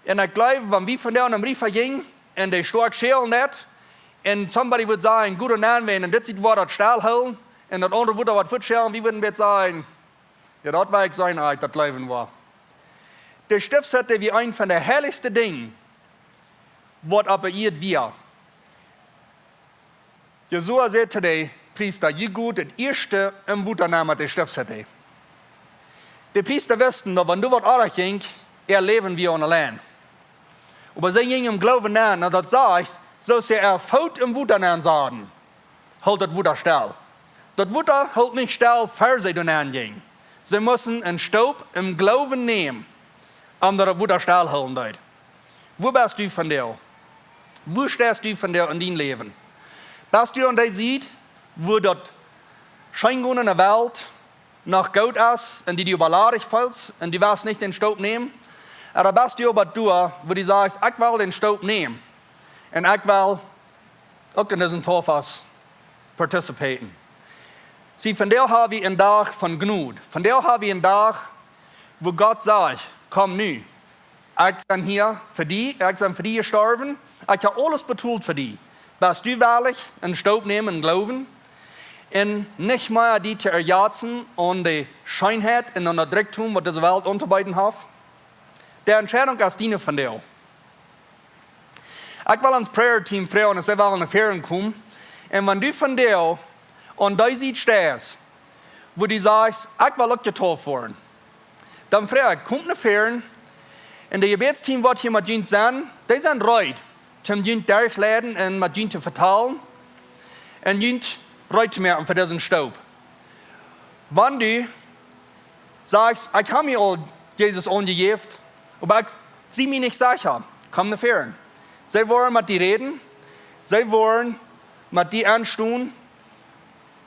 Und ich glaube, wenn wir von der am Riefer gingen, und der stark schälen nicht, und somebody würde sagen, gut und anwenden, und das sieht, wo das stillhalten, und das andere würde was futschälen, wie würden wir sagen, ja, das war ich sein, das Leben war. Der Stiftshütte wie ein von der herrlichsten Dingen, was aber ihr wir. Jesua sagt zu den Priester, je gut das erste im Wuternahme der Stiftshütte. Die Priester wussten, dass wenn du was anderes ging, erleben wir allein. Aber sie gingen im Glauben an, und das sagt, so sie erfolgt im Wuternahme sagen, halt das Wutter still. Das Wutter hält nicht still, für sie dann angehen. Sie müssen einen Staub im Glauben nehmen, um das Wutter still halten dort. Wo bist du von dir? Wo stehst du von dir in deinem Leben? Bist du an der Seite, wo das Scheingun in der Welt nach Gott ist, und die du überladig fällst, und du willst nicht den Staub nehmen? Oder bist du aber du, wo du sagst, ich will den Staub nehmen, und ich will auch in diesen Torfass partizipieren? Sie, von der haben wir einen Tag von Gnut. Von der haben wir einen Tag, wo Gott sagt, komm nu. Ich bin hier für dich, ich bin für dich gestorben. Ich habe alles betont für dich. Bist du wahrlich einen Staub nehmen und glauben? Und nicht mehr die zu erjatzen und die Scheinheit und der Drecktum, was diese Welt unterbeiden hat? Der Entscheidung ist die von dir. Ich will ans Prayer-Team fragen, und sie wollen in die Ferien kommen. Und wenn du von dir und da stehst, wo du sagst, ich will auch getauft werden, dann frage ich, kommt eine Ferien, und das Gebetsteam wird hier mit uns sein, die sind bereit, zum uns durchladen und mit uns zu verteilen, und uns bereit zu machen für diesen Staub. Wenn du sagst, ich habe mir all Jesus angegeben, aber ich sehe mich nicht sicher, komm eine Ferien. Sie wollen mit dir reden, sie wollen mit dir anstehen,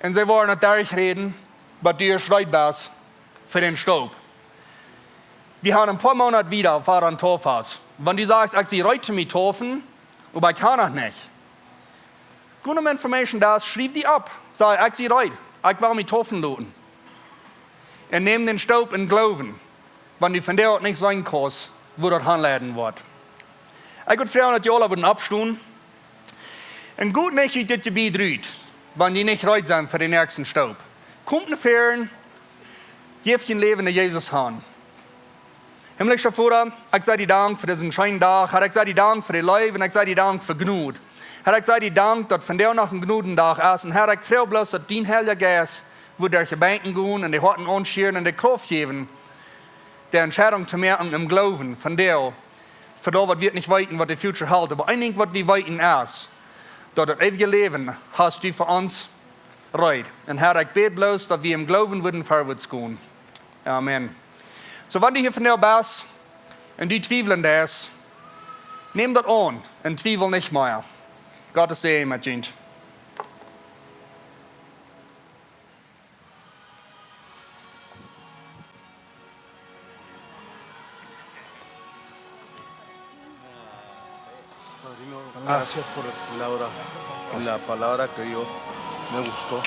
und sie wollen nicht dadurch reden, was du schreit bist für den Staub. Wir haben ein paar Monate wieder Vater an Torfass. Wenn du sagst, ich sehe heute mich taufen, aber ich kann noch nicht. Gute Information da ist, schreib die ab. Sag, ich sehe heute, ich will mich taufen lassen. Und nimm den Staub in Glauben, wenn du von der nicht sein kannst, wo das anladen wird. Ich würde fragen, dass die alle würden abstehen. Und gut nicht, dass du bedrückt, wenn die nicht bereit sind für den nächsten Staub. Kommt eine Ferien, gebt dein Leben in Jesus Hand. Himmlischer Vater, ich sage dir Dank für diesen schönen Tag. Herr, ich sage dir Dank für die Leib und ich sage dir Dank für Gnut. Herr, ich sage dir Dank, dass von dir noch ein Gnudentag ist. Und Herr, ich frage bloß, dass dein Heiliger Geist, wo durch die Banken gehen und die Horten anschieren und die Kraft geben, der Entscheidung zu merken im Glauben von dir, für das, was wir nicht weiten, was die Future hält, aber ein Ding, was wir weiten ist, dass das ewige Leben hast du für uns bereit. Und Herr, ich bete bloß, dass wir im Glauben würden vorwärts gehen. Amen. So, wenn du hier von dir bist und du zweifeln das, nimm das an und zweifel nicht mehr. Gottes Segen mit dir. Gracias por la palabra que dio. Me gustó.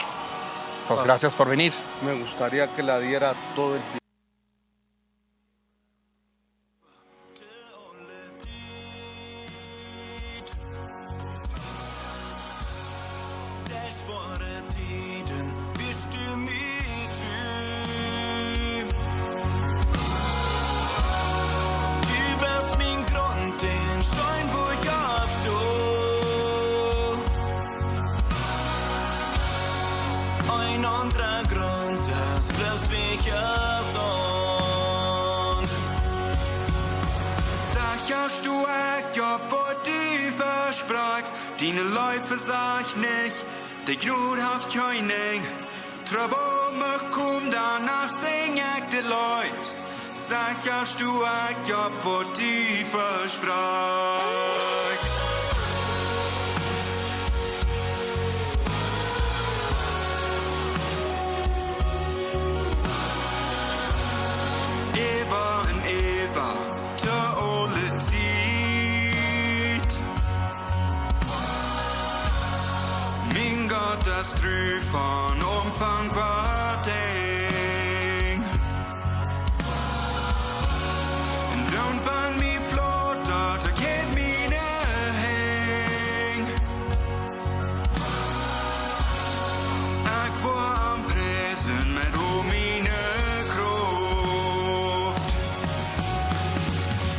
Pues gracias por venir. Me gustaría que la diera todo el tiempo. Ein anderer Grund, das mich ja so Sicherst du ich, obwohl du versprachst, deine Läufe sag ich nicht, die Grut haft König. Trouble mich komm, danach sing ich die Leute. Sicherst du ich, obwohl du versprachst. Eva, te alle Zeit. Mein Gott, das Trü von unfangbar Ding. Und wenn mir flott, da geht mir ne Häng. Ich war am Presen mit meine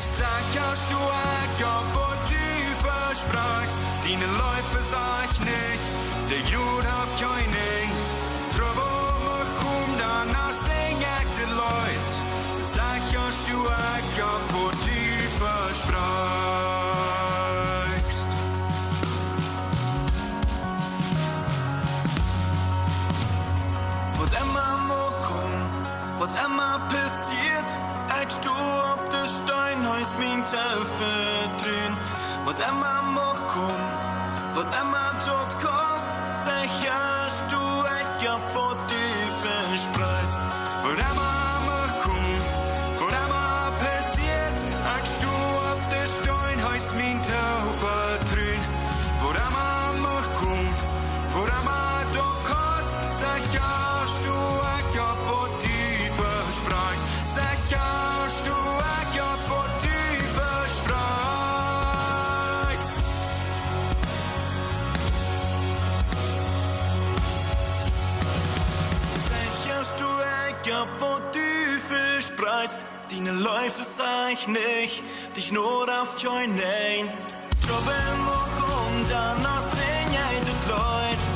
Sicherst du ich, obwohl du versprachst, deine Läufe sag ich nicht, der Grut haft König. Trouble mich komm, danach sing ich die Leute. Sicherst du ich, obwohl du versprachst. Was immer mal kommt, was immer passiert, als du auf der Steinhaus mein Taufe drin. Was immer mag kommen, was immer dort kost, sicherst du ich ab, wo du verspreist. Was immer mag kommen, was immer passiert, als du auf der Steinhaus mein Taufe drin. Was immer mag kommen, was immer dort kost, sicherst du ich ab, wo du verspreist. Sicherst du ich ab, wo du versprachst. Sicherst du ich ab, wo du versprachst. Deine Läufe sag ich nicht, dich nur auf Joinen. Trouble mag danach sing ich die Leute.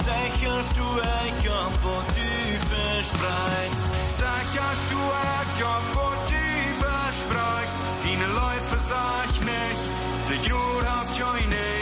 Sicherst du ich ab, wo du versprachst. Sicherst du ich ab, wo du versprachst. Deine Läufe sag ich nicht, der Grut haft König.